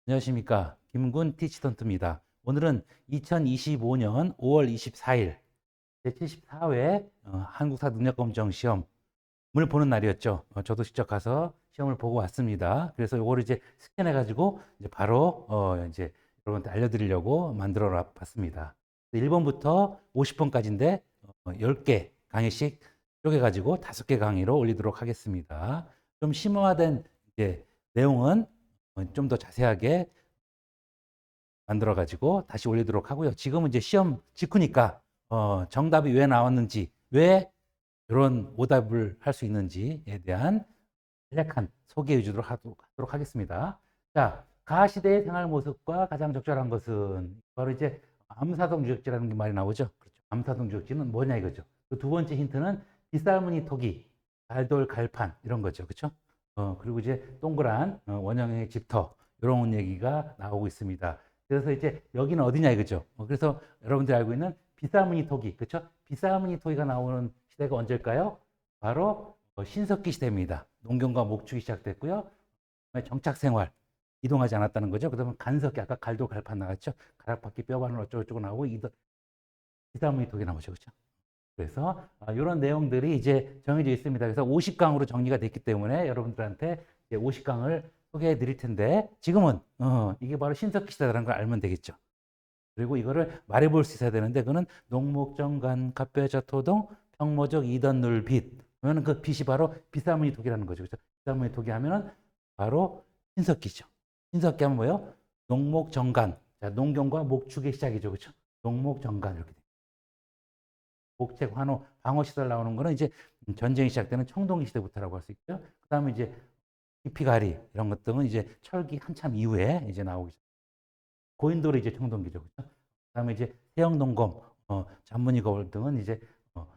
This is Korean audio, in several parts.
안녕하십니까. 김군 티치턴트입니다. 오늘은 2025년 5월 24일 제74회 한국사 능력검정 시험을 보는 날이었죠. 저도 직접 가서 시험을 보고 왔습니다. 그래서 이거를 이제 스캔해가지고 이제 바로 이제 여러분한테 알려드리려고 만들어 봤습니다. 1번부터 50번까지인데 10개 강의씩 쪼개가지고 5개 강의로 올리도록 하겠습니다. 좀 심화된 이제 내용은 좀 더 자세하게 만들어 가지고 다시 올리도록 하고요. 지금은 이제 시험 직후니까 정답이 왜 나왔는지, 왜 이런 오답을 할 수 있는지에 대한 간략한 소개 위주로 하도록 하겠습니다. 자, 가시대의 생활 모습과 가장 적절한 것은 바로 이제 암사동 유적지라는 게 말이 나오죠. 그렇죠. 암사동 유적지는 뭐냐 이거죠. 그 두 번째 힌트는 빗살무늬 토기, 갈돌 갈판 이런 거죠. 그렇죠? 그리고 이제 동그란 원형의 집터 이런 얘기가 나오고 있습니다. 그래서 이제 여기는 어디냐 이거죠. 그래서 여러분들이 알고 있는 빗살무늬 토기, 그렇죠? 빗살무늬 토기가 나오는 시대가 언제일까요? 바로 신석기 시대입니다. 농경과 목축이 시작됐고요. 정착 생활, 이동하지 않았다는 거죠. 그다음에 간석기, 아까 갈도 갈판 나갔죠. 가락바퀴 뼈바늘 어쩌고저쩌고 나오고 이다음에 독이 나오죠. 그렇죠? 그래서 이런 내용들이 이제 정해져 있습니다. 그래서 50강으로 정리가 됐기 때문에 여러분들한테 이제 50강을 소개해 드릴 텐데 지금은 이게 바로 신석기 시대라는 걸 알면 되겠죠. 그리고 이거를 말해 볼 수 있어야 되는데 그거는 농목정관 갑배자 토동 평모적 이던눌 빛 그러면 그 빛이 바로 비사무늬 독이라는 거죠. 그렇죠? 비사무늬 독이 하면은 바로 신석기죠. 신석기 하면 뭐예요? 농목정관. 자, 농경과 목축의 시작이죠. 그렇죠? 농목정관 이렇게 돼요. 목책, 환호, 방어 시설 나오는 거는 이제 전쟁이 시작되는 청동기 시대부터라고 할 수 있고요. 그다음에 이제 기피가리 이런 것들은 이제 철기 한참 이후에 이제 나오기 시작. 고인돌이 이제 청동기죠. 그렇죠? 그다음에 이제 세형동검, 잔문이 거울 등은 이제 어,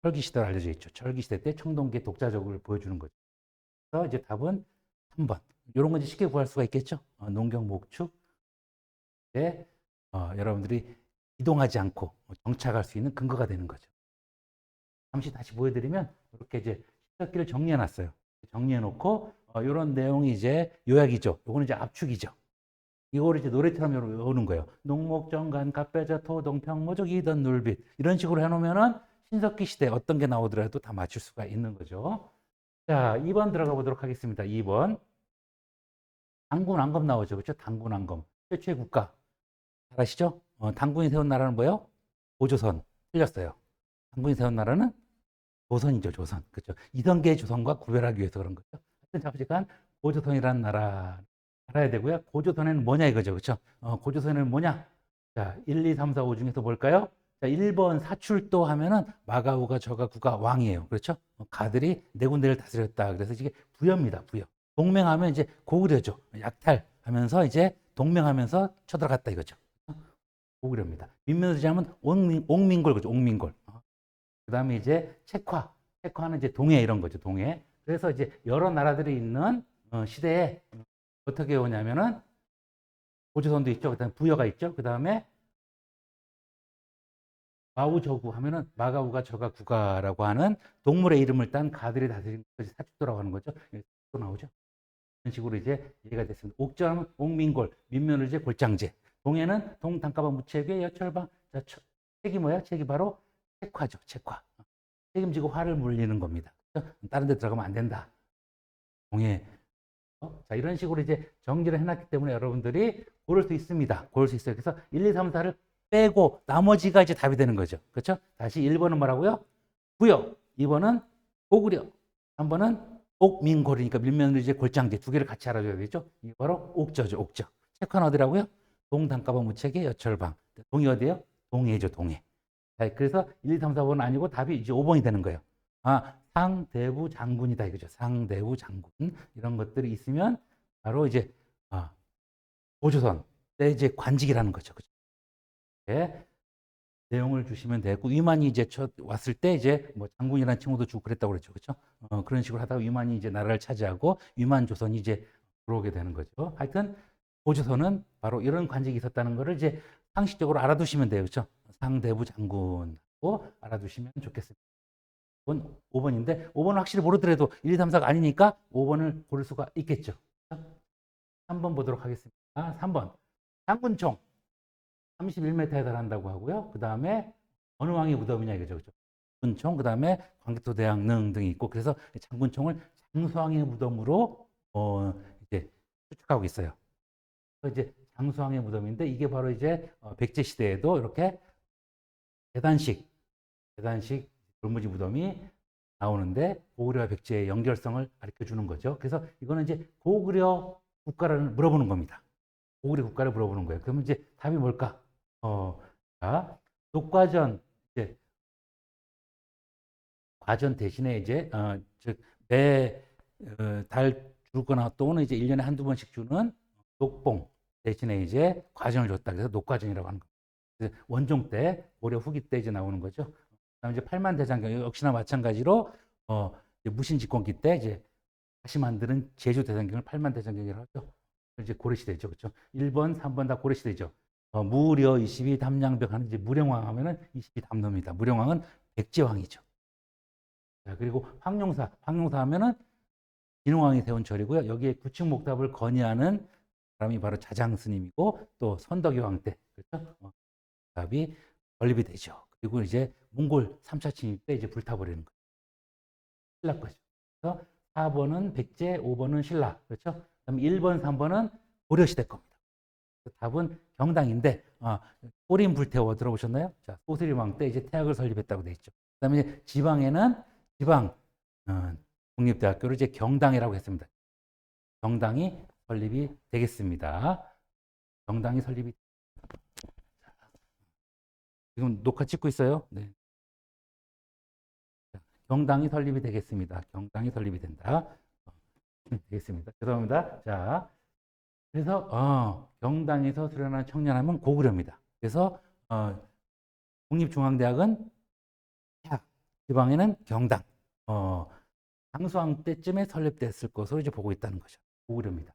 철기 시대로 알려져 있죠. 철기 시대 때 청동기의 독자적을 보여주는 거죠. 그래서 이제 답은 3번. 이런 건 이제 쉽게 구할 수가 있겠죠. 농경 목축 때 여러분들이 이동하지 않고 정착할 수 있는 근거가 되는 거죠. 잠시 다시 보여드리면 이렇게 이제 시작기를 정리해 놨어요. 정리해 놓고 이런 내용이 이제 요약이죠. 요거는 이제 압축이죠. 이거를 이제 노래처럼 외우는 거예요. 농목정간, 갑배자, 토동, 평모적, 이던, 눌빛 이런 식으로 해놓으면은 신석기 시대 어떤 게 나오더라도 다 맞출 수가 있는 거죠. 자, 2번 들어가 보도록 하겠습니다. 2번. 당군 왕검 나오죠. 그렇죠? 당군 왕검. 최초의 국가. 잘 아시죠? 당군이 세운 나라는 뭐예요? 고조선. 틀렸어요. 당군이 세운 나라는 조선이죠. 조선. 그렇죠? 이성계의 조선과 구별하기 위해서 그런 거죠. 하여튼 잠시간 고조선이라는 나라 알아야 되고요. 고조선에는 뭐냐 이거죠. 그렇죠? 고조선에는 뭐냐? 자, 1, 2, 3, 4, 5 중에서 뭘까요? 자, 1번 사출도 하면은 마가우가 저가 구가 왕이에요. 그렇죠? 가들이 네 군데를 다스렸다. 그래서 이게 부여입니다. 부여. 동맹하면 이제 고구려죠. 약탈하면서 이제 동맹하면서 쳐들어갔다 이거죠. 고구려입니다. 민면을 하면 옥민골 그죠? 옥민골. 그다음에 이제 책화는 이제 동해 이런 거죠. 동해. 그래서 이제 여러 나라들이 있는 시대에 어떻게 오냐면은 고조선도 있죠. 그다음에 부여가 있죠. 그다음에 마우저구 하면은 마가우가 저가 구가라고 하는 동물의 이름을 딴 가들이 다스린 것이 사축도라고 하는 거죠. 또 나오죠. 이런 식으로 이제 이해가 됐습니다. 옥자하면 옥민골, 민면을 이제 골장제. 동해는 동단가방 무책의 여철방. 자, 책이 뭐야? 책이 바로 책화죠. 책화. 책임지고 화를 물리는 겁니다. 다른 데 들어가면 안 된다. 동해. 자, 이런 식으로 이제 정리를 해놨기 때문에 여러분들이 고를 수 있습니다. 고를 수 있어요. 그래서 1, 2, 3, 4를 빼고 나머지가 이제 답이 되는 거죠. 그렇죠? 다시 1번은 뭐라고요? 부여. 2번은 고구려. 3번은 옥민골이니까 밀면으로 이제 골장제 두 개를 같이 알아줘야 되죠. 이게 바로 옥저죠. 옥저. 책화는 어디라고요? 동단가방 무책의 여철방. 동이 어디예요? 동해죠. 동해. 자, 그래서 1, 2, 3, 4번은 아니고 답이 이제 5번이 되는 거예요. 상대부 장군이다 이거죠. 상대부 장군. 이런 것들이 있으면 바로 이제 고조선 때 이제 관직이라는 거죠. 그죠? 네, 내용을 주시면 되고 위만이 이제 왔을 때 이제 뭐 장군이라는 친구도 주고 그랬다고 그랬죠. 그렇죠? 그런 식으로 하다가 위만이 이제 나라를 차지하고 위만 조선이 이제 들어오게 되는 거죠. 하여튼 고조선은 바로 이런 관직이 있었다는 것을 이제 상식적으로 알아두시면 돼요. 그렇죠? 상대부 장군하고 알아두시면 좋겠습니다. 5번인데 5번은 확실히 모르더라도 1, 2, 3, 4가 아니니까 5번을 고를 수가 있겠죠. 3번 보도록 하겠습니다. 3번. 장군총 31m에 달한다고 하고요. 그 다음에 어느 왕의 무덤이냐 이거죠. 그죠? 장군총, 그 다음에 광개토대왕릉 등이 있고, 그래서 장군총을 장수왕의 무덤으로 이제 추측하고 있어요. 그래서 이제 장수왕의 무덤인데, 이게 바로 이제 백제 시대에도 이렇게 계단식 돌무지 무덤이 나오는데, 고구려와 백제의 연결성을 가르쳐 주는 거죠. 그래서 이거는 이제 고구려 국가를 물어보는 겁니다. 고구려 국가를 물어보는 거예요. 그러면 이제 답이 뭘까? 자, 녹과전, 이제 과전 대신에 이제 즉 매달 주거나 또는 이제 1년에 한두 번씩 주는 녹봉 대신에 이제 과전을 줬다. 그래서 녹과전이라고 하는 거예요. 원종 때, 고려 후기 때 이제 나오는 거죠. 그다음에 이제 팔만대장경 역시나 마찬가지로 무신집권기 때 이제 다시 만드는 제주 대장경을 팔만대장경이라고 하죠. 이제 고려시대죠, 그렇죠? 1번, 3번 다 고려시대죠. 무려 22 담량벽 하는 이제 무령왕 하면은 22 담노입니다. 무령왕은 백제왕이죠. 자, 그리고 황룡사 하면은 진흥왕이 세운 절이고요. 여기에 구축목답을 건의하는 사람이 바로 자장스님이고, 또 선덕이 왕 때, 그렇죠? 답이 건립이 되죠. 그리고 이제 몽골 3차 침입 때 이제 불타버리는 거죠. 신라 거죠. 그래서 4번은 백제, 5번은 신라, 그렇죠? 그다음 1번, 3번은 고려시대 겁니다. 답은 경당인데, 꼬린 불태워 들어보셨나요? 자, 소스리왕 때 이제 태학을 설립했다고 돼 있죠. 그다음에 이제 지방에는 지방 국립대학교를 이제 경당이라고 했습니다. 경당이 설립이 되겠습니다. 경당이 설립이. 지금 녹화 찍고 있어요. 네. 경당이 설립이 되겠습니다. 경당이 설립이 된다. 되겠습니다. 죄송합니다. 자, 그래서 경당에서 수련한 청년하면 고구려입니다. 그래서 국립중앙대학은 대학, 지방에는 경당. 장수왕 때쯤에 설립됐을 것으로 이제 보고 있다는 거죠. 고구려입니다.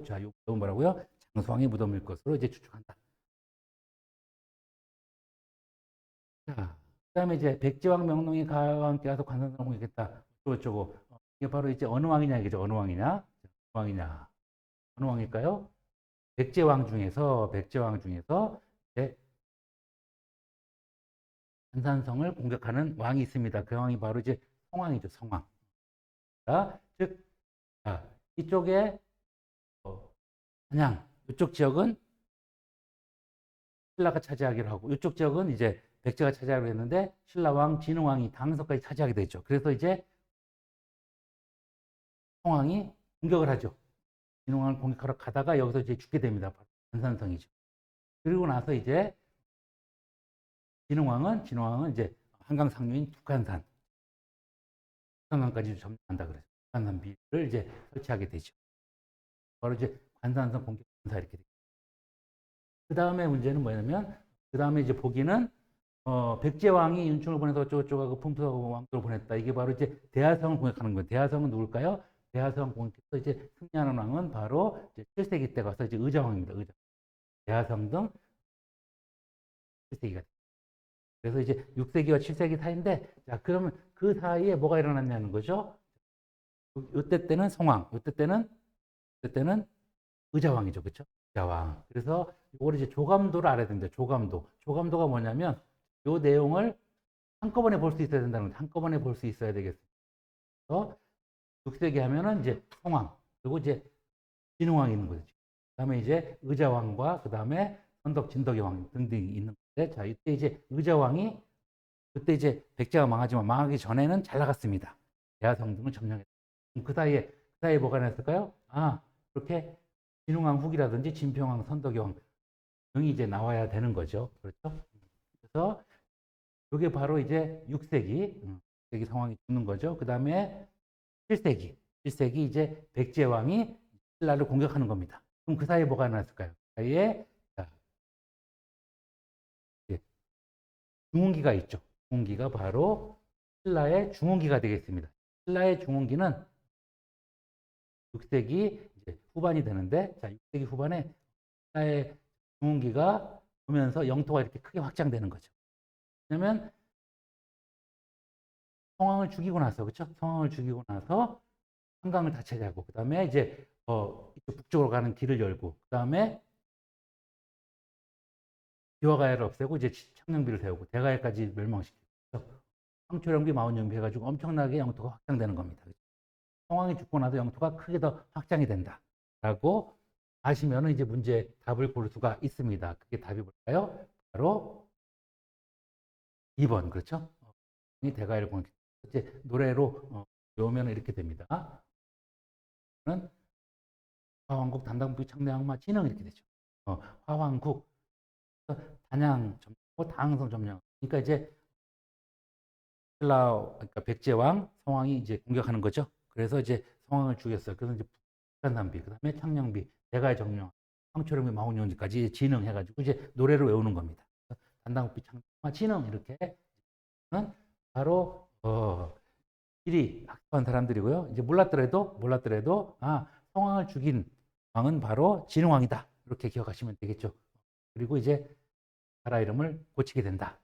자, 이건 뭐라고요? 장수왕의 무덤일 것으로 이제 추측한다. 자, 그다음에 이제 백제왕 명농이 가와 함께 가서 관상을 공격했다. 어쩌고 이게 바로 이제 어느 왕이냐 이게죠. 어느 왕이냐? 어느 왕이냐? 어느 왕일까요? 백제왕 중에서 이제 관산성을 공격하는 왕이 있습니다. 그 왕이 바로 이제 성왕이죠. 성왕. 자, 즉, 이쪽에 한양, 이쪽 지역은 신라가 차지하기로 하고, 이쪽 지역은 이제 백제가 차지하기로 했는데, 신라왕, 진흥왕이 당서까지 차지하게 되죠. 그래서 이제 성왕이 공격을 하죠. 진흥왕을 공격하러 가다가 여기서 이제 죽게 됩니다. 관산성이죠. 그리고 나서 이제 진흥왕은 이제 한강 상류인 북한산까지 점령한다 그래서 북한산 비를 이제 설치하게 되죠. 바로 이제 관산성 공격 군사 이렇게 되죠. 그 다음에 문제는 뭐냐면, 그 다음에 이제 보기는 백제왕이 윤충을 보내서 어쩌고저쩌고 품수하고 왕조를 보냈다. 이게 바로 이제 대하성을 공격하는 거예요. 대하성은 누굴까요? 대하성 공격해서 이제 승리하는 왕은 바로 이제 7세기 때 가서 이제 의자왕입니다. 의자. 대하성 등 7세기가. 그래서 이제 6세기와 7세기 사이인데, 자, 그러면 그 사이에 뭐가 일어났냐는 거죠? 이때 때는 성왕, 이때 때는 의자왕이죠. 그렇죠? 의자왕. 그래서 이걸 이제 조감도를 알아야 됩니다. 조감도. 조감도가 뭐냐면 이 내용을 한꺼번에 볼 수 있어야 된다는 거죠. 한꺼번에 볼 수 있어야 되겠습니다. 그래서 6세기 하면은 이제 성왕, 그리고 이제 진흥왕이 있는 거죠. 그다음에 이제 의자왕과 그다음에 선덕, 진덕의 왕 등등이 있는 건데, 자, 이때 이제 의자왕이 그때 이제 백제가 망하지만 망하기 전에는 잘 나갔습니다. 대하성 등을 점령했다. 그 사이에 뭐가 났을까요? 그렇게 진흥왕 후기라든지 진평왕, 선덕의 왕 등이 이제 나와야 되는 거죠. 그렇죠? 그래서 이게 바로 이제 6세기 상황이 죽는 거죠. 그 다음에 7세기 이제 백제왕이 신라를 공격하는 겁니다. 그럼 그 사이에 뭐가 났을까요? 그 사이에 중흥기가 있죠. 중흥기가 바로 신라의 중흥기가 되겠습니다. 신라의 중흥기는 6세기 이제 후반이 되는데, 자, 6세기 후반에 신라의 중흥기가 오면서 영토가 이렇게 크게 확장되는 거죠. 왜냐면 성왕을 죽이고 나서, 그렇죠? 성왕을 죽이고 나서 한강을 다 차지하고, 그 다음에 이제 북쪽으로 가는 길을 열고, 그 다음에 기와가야를 없애고 이제 창녕비를 세우고 대가야까지 멸망시키고 황초령비, 마원령비 해가지고 엄청나게 영토가 확장되는 겁니다. 성왕이 죽고 나서 영토가 크게 더 확장이 된다라고 아시면은 이제 문제 답을 고를 수가 있습니다. 그게 답이 뭘까요? 바로 2번. 그렇죠? 이 대가야를 공격. 이제 노래로 외우면 이렇게 됩니다. 화왕국 단당부 창대항마 진흥 이렇게 되죠. 화왕국 단양 점령하고 당성 점령. 그러니까 이제 신라 그러니까 백제왕 성왕이 이제 공격하는 거죠. 그래서 이제 성왕을 죽였어요. 그래서 이제 북한산비, 그다음에 창녕비, 대가의 정령, 황초령비, 마원령까지 진흥해가지고 이제 노래를 외우는 겁니다. 단당국비 창대항마 진흥 이렇게는 바로 미리 학습한 사람들이고요. 이제 몰랐더라도 성왕을 죽인 왕은 바로 진흥왕이다. 이렇게 기억하시면 되겠죠. 그리고 이제 나라 이름을 고치게 된다.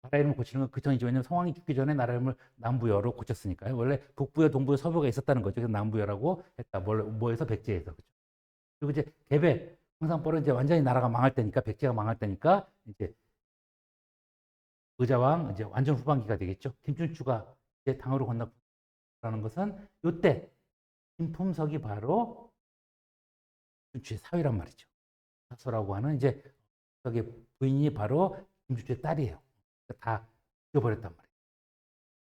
나라 이름을 고치는 건 그 전이죠. 왜냐하면 성왕이 죽기 전에 나라 이름을 남부여로 고쳤으니까요. 원래 북부여, 동부여, 서부가 있었다는 거죠. 그래서 남부여라고 했다. 뭐에서 백제에서. 그렇죠? 그리고 이제 개배 황산벌은 이제 완전히 나라가 망할 때니까, 백제가 망할 때니까 이제 의자왕 이제 완전 후반기가 되겠죠. 김춘추가 이제 당으로 건너라는 것은 이때 김품석이 바로 김춘추의 사위란 말이죠. 사소라고 하는 이제 저기 부인이 바로 김춘추의 딸이에요. 다 죽여버렸단 말이에요.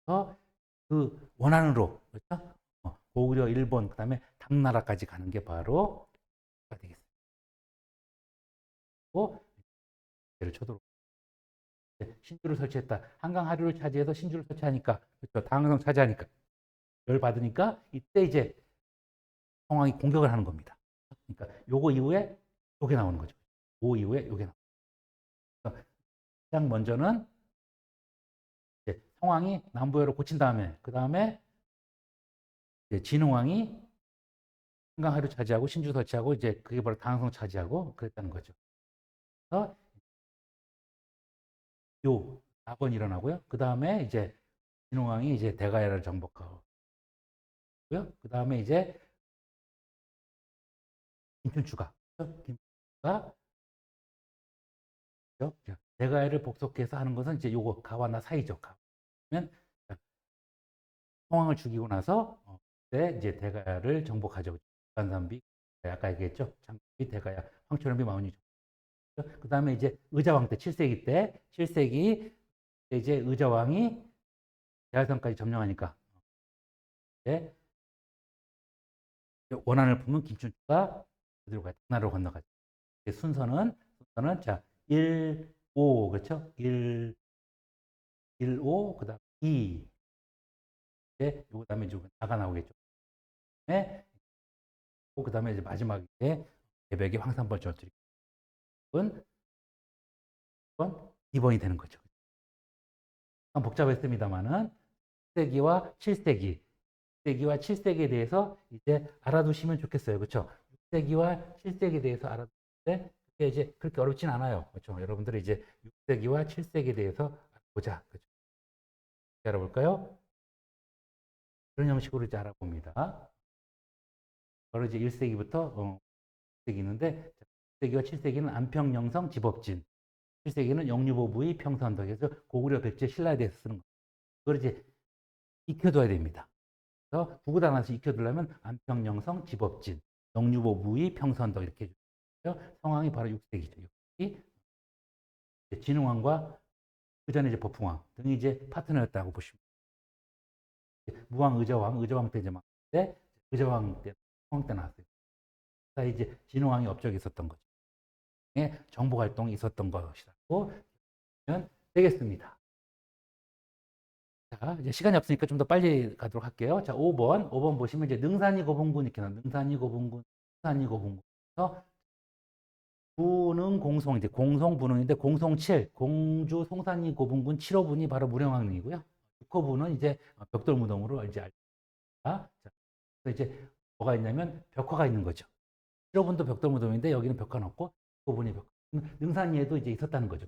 그래서 그 원한으로 그렇죠? 고구려, 일본, 그다음에 당나라까지 가는 게 바로 되겠습니다. 를 쳐도록 신주를 설치했다. 한강 하류를 차지해서 신주를 설치하니까, 그렇죠? 당성 차지하니까 열 받으니까 이때 이제 성왕이 공격을 하는 겁니다. 그러니까 요거 이후에 요게 나오는 거죠. 그 이후에 요게 나오는 거죠. 가장 먼저는 이제 성왕이 남부여로 고친 다음에, 그 다음에 진흥왕이 한강 하류 차지하고 신주 설치하고 이제 그게 바로 당성 차지하고 그랬다는 거죠. 그래서 요 4번 일어나고요. 그 다음에 이제 진흥왕이 이제 대가야를 정복하고요. 그 다음에 이제 김춘추가 대가야를 복속해서 하는 것은 이제 요거 가와나 사이죠. 그러면 성왕을 죽이고 나서 그때 이제 대가야를 정복하죠. 간산비 아까 얘기했죠. 장비, 대가야, 황초령비, 마원이. 그 다음에 이제 의자왕 때 7세기 때 7세기 이제 의자왕이 대할성까지 점령하니까 이제 원한을 품은 김춘추가 어디로 가요? 나라로 건너가죠. 순서는 자 1, 5 그렇죠? 1, 5 그다음 2 이제 요 다음에 이제 나가 나오겠죠. 네. 그다음에 이제 마지막에 개백의 황산벌 전투. 이건 2번이 되는 거죠. 복잡했습니다만은 6세기와 7세기, 6세기와 7세기에 대해서 이제 알아두시면 좋겠어요. 그렇죠? 6세기와 7세기에 대해서 알아두는데 그게 이제 그렇게 어렵진 않아요. 그렇죠? 여러분들이 이제 6세기와 7세기에 대해서 보자. 그렇죠? 알아볼까요? 그런 형식으로 이제 알아봅니다. 바로 이제 1세기부터 6세기 있는데 6세기와 7세기는 안평, 영성, 지법진. 7세기는 영유보부의 평선덕. 그래서 고구려, 백제, 신라에 대해서 쓰는 거. 그걸 이제 익혀둬야 됩니다. 그래서 구구단한테 익혀두려면 안평, 영성, 지법진, 영유보부의 평선덕 이렇게 해주고요. 성왕이 바로 6세기죠. 6세기. 진흥왕과 그 전에 이제 법흥왕 등이 이제 파트너였다고 보시면 무왕, 의자왕 때 이제 막 때 의자왕 때, 성왕 때 나왔어요. 그래서 이제 진흥왕이 업적이 있었던 거죠. 정복 활동이 있었던 것이라고 보면 되겠습니다. 자, 이제 시간이 없으니까 좀 더 빨리 가도록 할게요. 자, 5번 보시면 이제 능산이 고분군 이렇게 나와요. 능산이 고분군. 그래서 부능 공송 이제 공송 부능인데 공송 7 공주 송산이 고분군 7호분이 바로 무령왕릉이고요. 6호분은 이제 벽돌무덤으로 이제 알다. 자, 그래서 이제 뭐가 있냐면 벽화가 있는 거죠. 7호분도 벽돌무덤인데 여기는 벽화는 없고 6호분이 벽화. 능산리에도 이제 있었다는 거죠.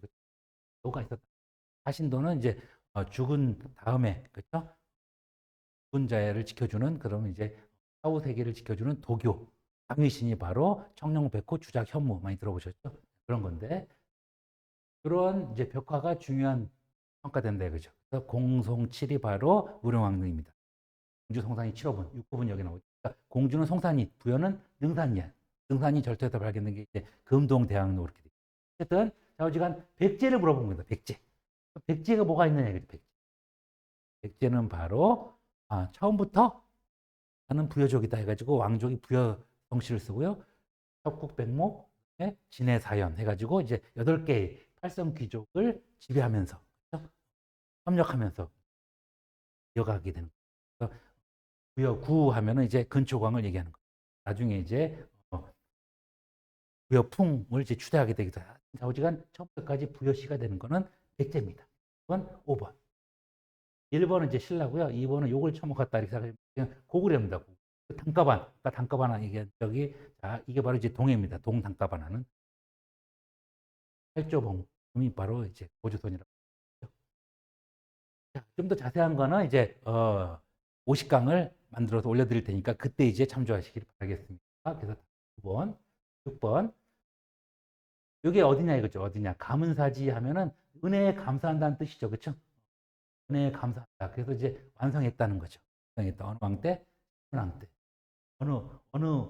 도가 있었다. 사신도는 이제 죽은 다음에 그렇죠? 죽은 자를 지켜주는 그러면 이제 사후 세계를 지켜주는 도교 강의신이 바로 청룡, 백호, 주작, 현무 많이 들어보셨죠? 그런 건데 그런 이제 벽화가 중요한 평가된다 이거죠. 그래서 공송칠이 바로 무령왕릉입니다. 공주 송산이 7호분, 6호분 여기 나오죠. 그러니까 공주는 송산이, 부여는 능산이야. 능산이 절도에서 발견된 게 이제 금동대왕로 이렇게 돼. 어쨌든 좌우지간 백제를 물어본 겁니다. 백제. 백제가 뭐가 있느냐 이거죠. 백제. 백제는 바로 처음부터 나는 부여족이다 해가지고 왕족이 부여 성씨를 쓰고요. 혁국백목, 진해사연 해가지고 이제 8개의 팔성 귀족을 지배하면서 그렇죠? 협력하면서 이어가게 되는 거예요. 부여구 하면은 이제 근초광을 얘기하는 거예요. 나중에 이제 부여풍을 이제 추대하게 되기도 해요. 좌우지간 처음부터까지 부여시가 되는 거는 백제입니다. 이건 5번. 1번은 이제 신라고요. 2번은 욕을 처먹었다 이렇게 생각하시면 고구려입니다. 단가반, 그러니까 단가반 이게 저기 자 이게 바로 이제 동해입니다. 동단가반하는 팔조봉이 바로 이제 고조선이라고 하죠. 좀 더 자세한 거는 이제 50강을 만들어서 올려드릴 테니까 그때 이제 참조하시길 바라겠습니다. 그래서 9번, 6번 이게 어디냐 이거죠. 어디냐. 가문사지 하면은 은혜에 감사한다는 뜻이죠. 그렇죠? 은혜에 감사한다. 그래서 이제 완성했다는 거죠. 완성했다. 어느 왕 때? 신왕 때. 어느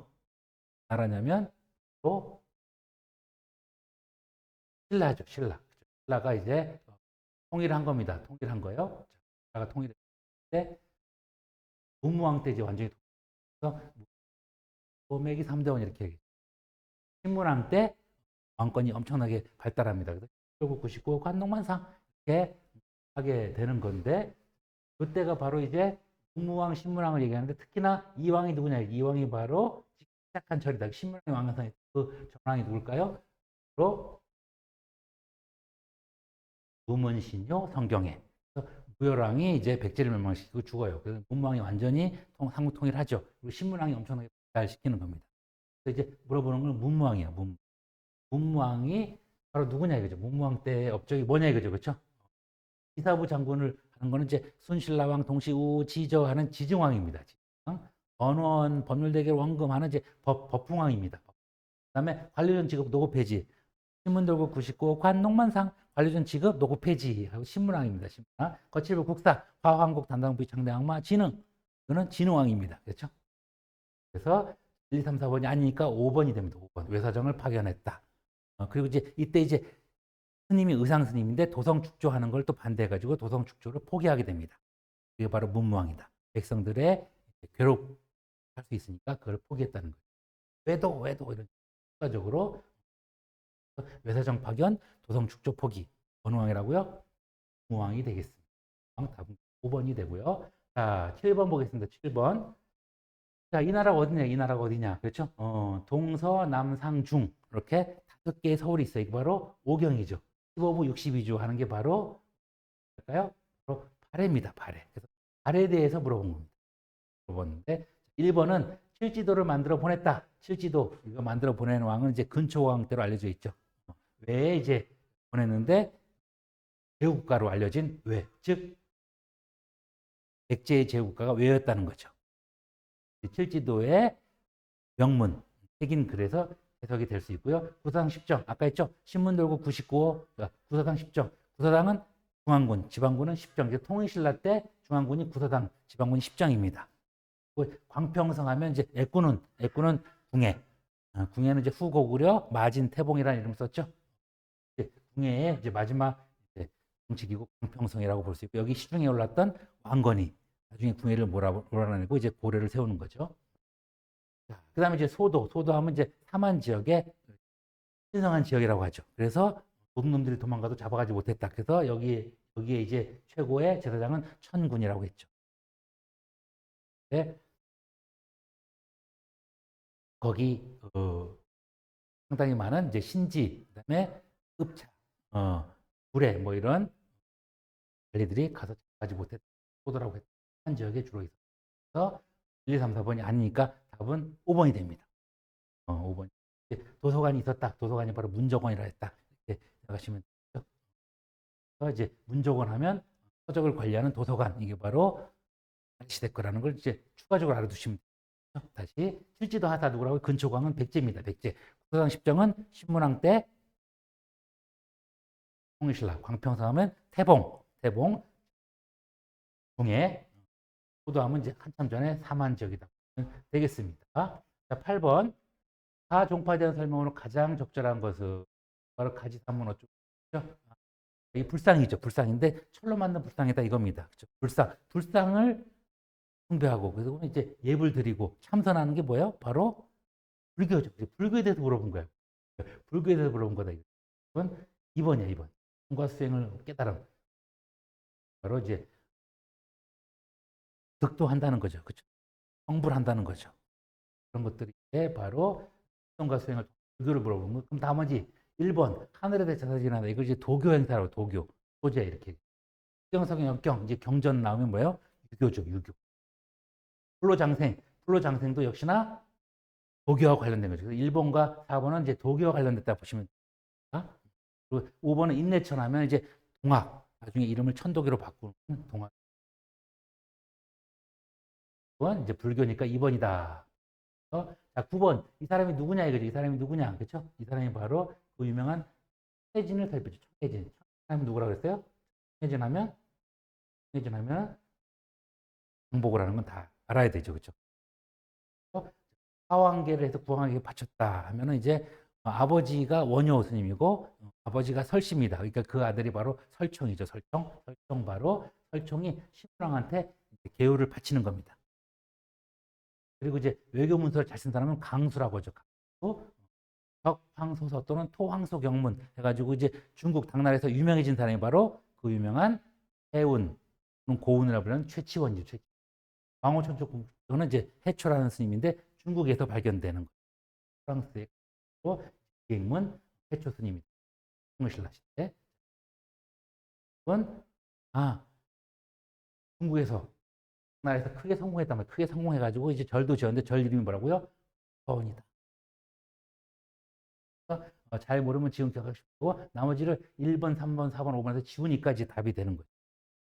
나라냐면 또 신라죠. 신라. 신라가 이제 통일한 겁니다. 통일한 거요. 신라가 통일했을 때 문무왕 때 이제 완전히 통일해서 도매기 3대원 이렇게 얘기해요. 신문왕 때 왕권이 엄청나게 발달합니다. 그래서 1999 관농만상 이렇게 하게 되는 건데 그때가 바로 이제 문무왕, 신문왕을 얘기하는데 특히나 이왕이 누구냐? 이왕이 바로 시작한 절이다. 신문왕이 왕한상에 그 전왕이 누굴까요? 바로 무문신요 성경에. 무열왕이 이제 백제를 멸망시키고 죽어요. 그래서 문무왕이 완전히 삼국 통일하죠. 그리고 신문왕이 엄청나게 발달시키는 겁니다. 그래서 이제 물어보는 건 문무왕이에요. 문무왕이 바로 누구냐 이거죠. 문무왕 때 업적이 뭐냐 이거죠. 그렇죠? 이사부 장군을 하는 거는 이제 순신라왕 동시 우지저 하는 지증왕입니다. 지증왕. 언원 법률대결 원금하는 이제 법궁왕입니다. 그다음에 관료전 직업 노고 폐지. 신문돌국 99 관농만상 관료전 직업 노고 폐지하고 신문왕입니다. 신문왕. 거칠부 국사 화황국 단당부의 창대왕마 진흥. 이거는 진흥왕입니다. 그렇죠? 그래서 1, 2, 3, 4번이 아니니까 5번이 됩니다. 5번. 외사정을 파견했다. 그리고 이제 이때 이제 스님이 의상 스님인데 도성 축조하는 걸 또 반대해가지고 도성 축조를 포기하게 됩니다. 그게 바로 문무왕이다. 백성들의 괴롭할 수 있으니까 그걸 포기했다는 거예요. 왜도 이런 추가적으로 외사정 파견, 도성 축조 포기. 어느 왕이라고요? 문무왕이 되겠습니다. 답은 5번이 되고요. 자, 7번 보겠습니다. 7번. 자, 이 나라가 어디냐? 이 나라가 어디냐? 그렇죠? 동서남상중 이렇게 5개의 서울이 있어요. 이게 바로 오경이죠. 15부 62주 하는 게 바로 뭘까요? 바로 발해입니다. 발해. 그래서 발해에 대해서 물어본 겁니다. 물어봤는데 1번은 칠지도를 만들어 보냈다. 칠지도 이거 만들어 보낸 왕은 이제 근초왕 때로 알려져 있죠. 왜 이제 보냈는데 제국가로 알려진 왜? 즉 백제의 제국가가 왜였다는 거죠. 칠지도의 명문 책인 글에서 해석이 될 수 있고요. 구사당 10정 아까 했죠. 신문돌국 99호 구사당 10정. 구사당은 중앙군, 지방군은 10정. 통일신라 때 중앙군이 구사당, 지방군이 10정입니다. 광평성 하면 이제 애꾸는 궁예. 궁예는 이제 후고구려 마진 태봉이라는 이름 썼죠. 궁예의 이제 마지막 정치기구 광평성이라고 볼 수 있고 여기 시중에 올랐던 왕건이 나중에 궁예를 몰아내고 이제 고려를 세우는 거죠. 그 다음에 이제 소도 하면 이제 삼한 지역에 신성한 지역이라고 하죠. 그래서 도둑놈들이 도망가도 잡아가지 못했다. 그래서 여기에 이제 최고의 제사장은 천군이라고 했죠. 네. 거기 상당히 많은 이제 신지, 그다음에 읍차, 구례 뭐 이런 관리들이 가서 잡아가지 못했다. 소도라고 했다. 한 지역에 주로 있어서 1, 2, 3, 4번이 아니니까 답은 5번이 됩니다. 5번. 도서관이 있었다. 도서관이 바로 문정원이라 했다. 이렇게 생각하시면 되죠. 그래서 이제 문정원 하면 서적을 관리하는 도서관. 이게 바로 시대 거라는 걸 이제 추가적으로 알아두시면 돼요. 다시 실지도 하다 누구라고? 근초광은 백제입니다. 백제. 국사상 십정은 신문왕 때 통일신라. 광평사하면 태봉. 태봉. 중에 호도하면 이제 한참 전에 사만지역이다. 되겠습니다. 자, 8번. 하종파에 대한 설명으로 가장 적절한 것은 바로 가지산문 어쩌고. 이 불상이죠. 불상인데 철로 만든 불상이다 이겁니다. 그렇죠? 불상. 불상을 숭배하고 그리고 이제 예불 드리고 참선하는 게 뭐예요? 바로 불교죠. 불교에 대해서 물어본 거예요. 불교에 대해서 물어본 거다. 이건 2번이야, 2번. 성과 수행을 깨달음. 바로 이제 득도한다는 거죠. 그렇죠? 성불한다는 거죠. 그런 것들이 바로 성과 수행을 불교를 물어보는 거. 그럼 나머지 1번 하늘에 대해 자사진하다. 이걸 이제 도교 행사라고 도교. 소재 이렇게. 수경성의 역경 이제 경전 나오면 뭐예요? 유교죠, 유교. 불로장생. 불로장생도 역시나 도교와 관련된 거죠. 그래서 1번과 4번은 이제 도교와 관련됐다 보시면 됩니다. 그리고 5번은 인내천 하면 이제 동학. 나중에 이름을 천도교로 바꾸는 동학. 2번 이제 불교니까 2번이다. 자, 9번. 이 사람이 누구냐 이거죠. 이 사람이 누구냐. 그렇죠? 이 사람이 바로 그 유명한 청해진을 살펴죠. 청해진. 사람이 누구라고 그랬어요? 청해진 하면 정복을 하는 건 다 알아야 되죠. 그렇죠? 하왕계를 해서 구왕에게 바쳤다 하면은 이제 아버지가 원효 스님이고 아버지가 설씨입니다. 그러니까 그 아들이 바로 설총이죠. 설총. 설총 바로 설총이 신왕한테 계율을 바치는 겁니다. 그리고 이제 외교 문서를 잘 쓴 사람은 강수라고 하죠. 강수. 덕황소서 또는 토황소 경문 해가지고 이제 중국 당나라에서 유명해진 사람이 바로 그 유명한 해운, 고운이라고 부르는 최치원이죠. 최치. 광호천초국은 이제 해초라는 스님인데 중국에서 발견되는 거예요. 프랑스의 기행문 해초 스님입니다. 통일신라 시대. 이건 중국에서 나라에서 크게 성공했단 말이에요. 크게 성공해가지고 이제 절도 지었는데 절 이름이 뭐라고요? 서원이다. 잘 모르면 지금 기억하시고 나머지를 1번, 3번, 4번, 5번에서 지우니까 이제 답이 되는 거예요.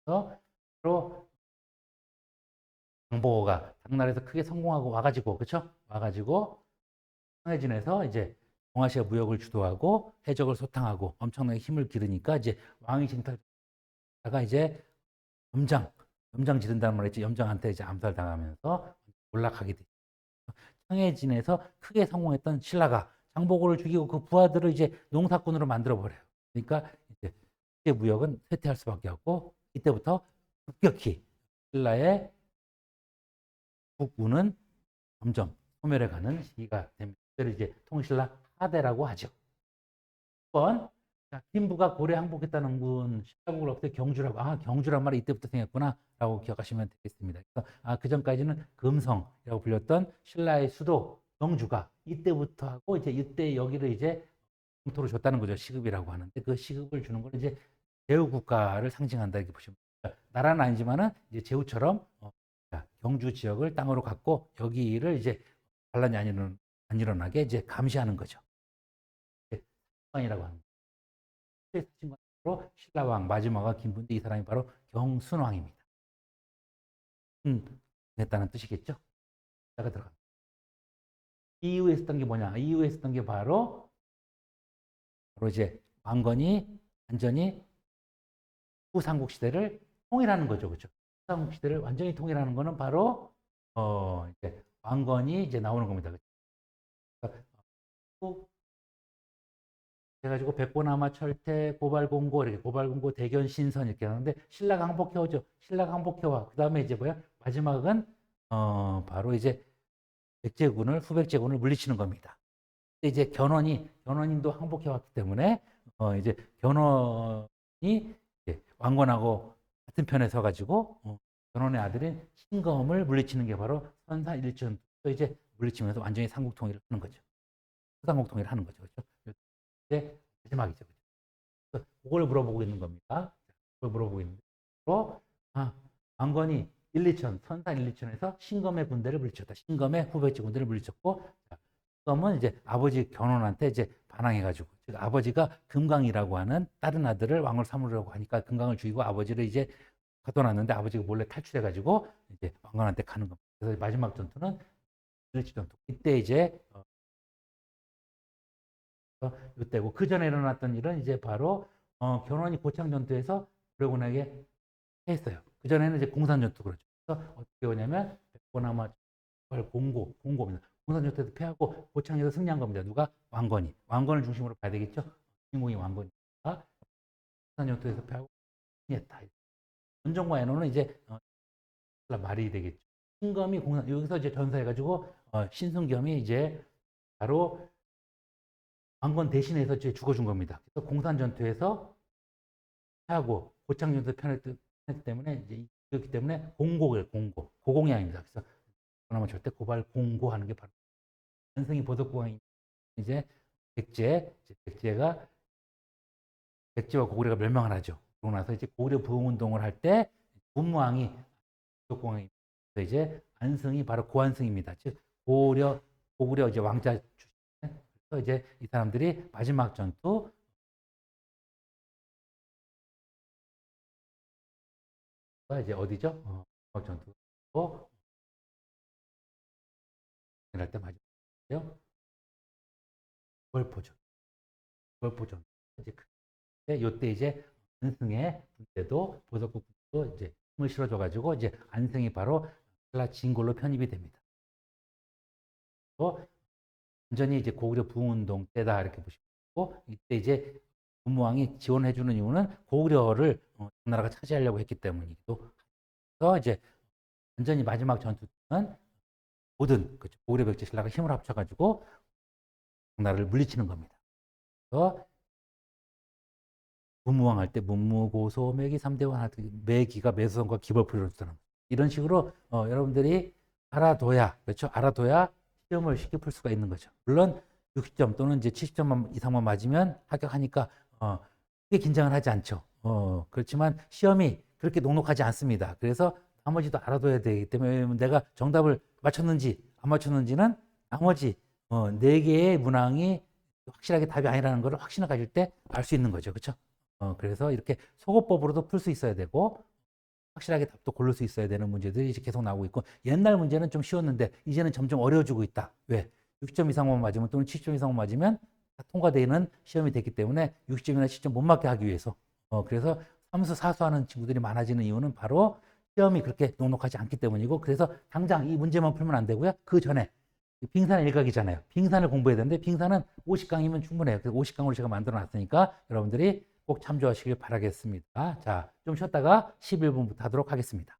그래서 바로 장보고가 당나라에서 크게 성공하고 와가지고 그렇죠? 와가지고 청해진에서 이제 동아시아 무역을 주도하고 해적을 소탕하고 엄청나게 힘을 기르니까 이제 왕위 쟁탈다가 이제 염장 지른다는 말이지 염장한테 이제 암살당하면서 올라가게 돼. 청해진에서 크게 성공했던 신라가 장보고를 죽이고 그 부하들을 이제 농사꾼으로 만들어 버려요. 그러니까 이제 무역은 쇠퇴할 수밖에 없고 이때부터 급격히 신라의 북우는 점점 소멸해가는 시기가 됩니다. 그래서 이제 통신라 하대라고 하죠. 1번 김부가 고려 항복했다는 군 신라국을 없애 경주라고 경주란 말이 이때부터 생겼구나 라고 기억하시면 되겠습니다. 그래서 그 전까지는 금성이라고 불렸던 신라의 수도 경주가 이때부터 하고 이제 이때 여기를 이제 영토로 줬다는 거죠. 시급이라고 하는데 그 시급을 주는 건 이제 제후 국가를 상징한다 이렇게 보시면 됩니다. 나라는 아니지만은 이제 제후처럼 경주 지역을 땅으로 갖고 여기를 이제 반란이 안 일어나게 이제 감시하는 거죠. 이라고 합니다. 사신관으로 신라왕 마지막과 김부인데 이 사람이 바로 경순왕입니다. 했다는 뜻이겠죠. 자가 들어갑니다. 이후에 있었던 게 뭐냐? 이후에 있었던 게 바로 이제 왕건이 완전히 후삼국 시대를 통일하는 거죠, 그렇죠? 후삼국 시대를 완전히 통일하는 거는 바로 이제 왕건이 이제 나오는 겁니다. 그렇죠? 그래가지고 백보나마 철퇴 고발공고 이렇게 고발공고 대견 신선 이렇게 하는데 신라가 항복해오죠. 신라가 항복해와. 그 다음에 이제 뭐야? 마지막은 바로 이제 백제군을 후백제군을 물리치는 겁니다. 근데 이제 견훤인도 항복해왔기 때문에 이제 견훤이 이제 왕건하고 같은 편에 서가지고 견훤의 아들인 신검을 물리치는 게 바로 선사일전. 또 이제 물리치면서 완전히 삼국통일을 하는 거죠. 삼국통일을 하는 거죠, 그렇죠? 이제 마지막이죠. 그래서 그걸 물어보고 있는 겁니다. 그걸 물어보고 있는데, 왕건이 1, 2천, 선사 1, 2천에서 신검의 군대를 물리쳤다. 신검의 후백제 군대를 물리쳤고, 신검은 이제 아버지 견훤한테 이제 반항해가지고, 즉 아버지가 금강이라고 하는 다른 아들을 왕을 삼으려고 하니까 금강을 죽이고 아버지를 이제 가둬놨는데 아버지가 몰래 탈출해가지고 이제 왕건한테 가는 겁니다. 그래서 마지막 전투는 을지 전투. 이때 이제 이때고 그 전에 일어났던 일은 이제 바로 견훤이 고창 전투에서 드래곤에게 했어요. 그 전에는 이제 공산 전투 그렇죠. 그래서 어떻게 오냐면 백보나마 공고입니다. 공산 전투에서 패하고 고창에서 승리한 겁니다. 누가? 왕건이. 왕건을 중심으로 봐야 되겠죠. 주인공이 왕건이니까 공산 전투에서 패하고 승리했다. 원정과 애노는 이제 말이 되겠죠. 신검이 공산 여기서 이제 전사해가지고 신승겸이 이제 바로 왕건 대신해서 이제 죽어준 겁니다. 그래서 공산 전투에서 패하고 고창 전투 편했기 때문에 이제 그렇기 때문에 고공이 아닙니다. 그래서 그나마 절대 고발 공고하는 게 바로 안승이 보덕공항이 이제 백제가 백제와 고구려가 멸망을 하죠. 그러고 나서 이제 고구려 부흥운동을 할 때 문무왕이 보덕공항이 이제 안승이 바로 고안승입니다. 즉 고구려 이제 왕자 출신. 그래서 이제 이 사람들이 마지막 전투 이제 어디죠? 마지막 전투 할 때 마지막이요. 월포전. 이제 요때 이제 안승의 군대도 보석국 군대도 이제 힘을 실어줘가지고 이제 안승이 바로 신라 진골로 편입이 됩니다. 또 완전히 이제 고구려 부흥운동 때다 이렇게 보시고 이때 이제 문무왕이 지원해주는 이유는 고구려를 나라가 차지하려고 했기 때문이기도 해서 이제 완전히 마지막 전투는 모든 그렇죠. 고구려 백제 신라가 힘을 합쳐가지고 나라를 물리치는 겁니다. 그래서 문무왕 할 때 문무고소 매기 3대왕 매기가 매수성과 기벌풀이를 쓰는 이런 식으로 여러분들이 알아둬야 그렇죠. 알아둬야 시험을 쉽게 풀 수가 있는 거죠. 물론 60점 또는 이제 70점 이상만 맞으면 합격하니까 크게 긴장을 하지 않죠. 그렇지만 시험이 그렇게 녹록하지 않습니다. 그래서 나머지도 알아둬야 되기 때문에 내가 정답을 맞췄는지 안 맞췄는지는 나머지 4개의 문항이 확실하게 답이 아니라는 것을 확신을 가질 때 알 수 있는 거죠. 그렇죠? 그래서 이렇게 소거법으로도 풀 수 있어야 되고 확실하게 답도 고를 수 있어야 되는 문제들이 이제 계속 나오고 있고 옛날 문제는 좀 쉬웠는데 이제는 점점 어려워지고 있다. 왜? 60점 이상만 맞으면 또는 70점 이상만 맞으면 통과되는 시험이 됐기 때문에 60점이나 70점 못 맞게 하기 위해서 그래서 삼수 사수하는 친구들이 많아지는 이유는 바로 시험이 그렇게 녹록하지 않기 때문이고 그래서 당장 이 문제만 풀면 안 되고요. 그 전에 빙산의 일각이잖아요. 빙산을 공부해야 되는데 빙산은 50강이면 충분해요. 그래서 50강으로 제가 만들어 놨으니까 여러분들이 꼭 참조하시길 바라겠습니다. 자, 좀 쉬었다가 11분부터 하도록 하겠습니다.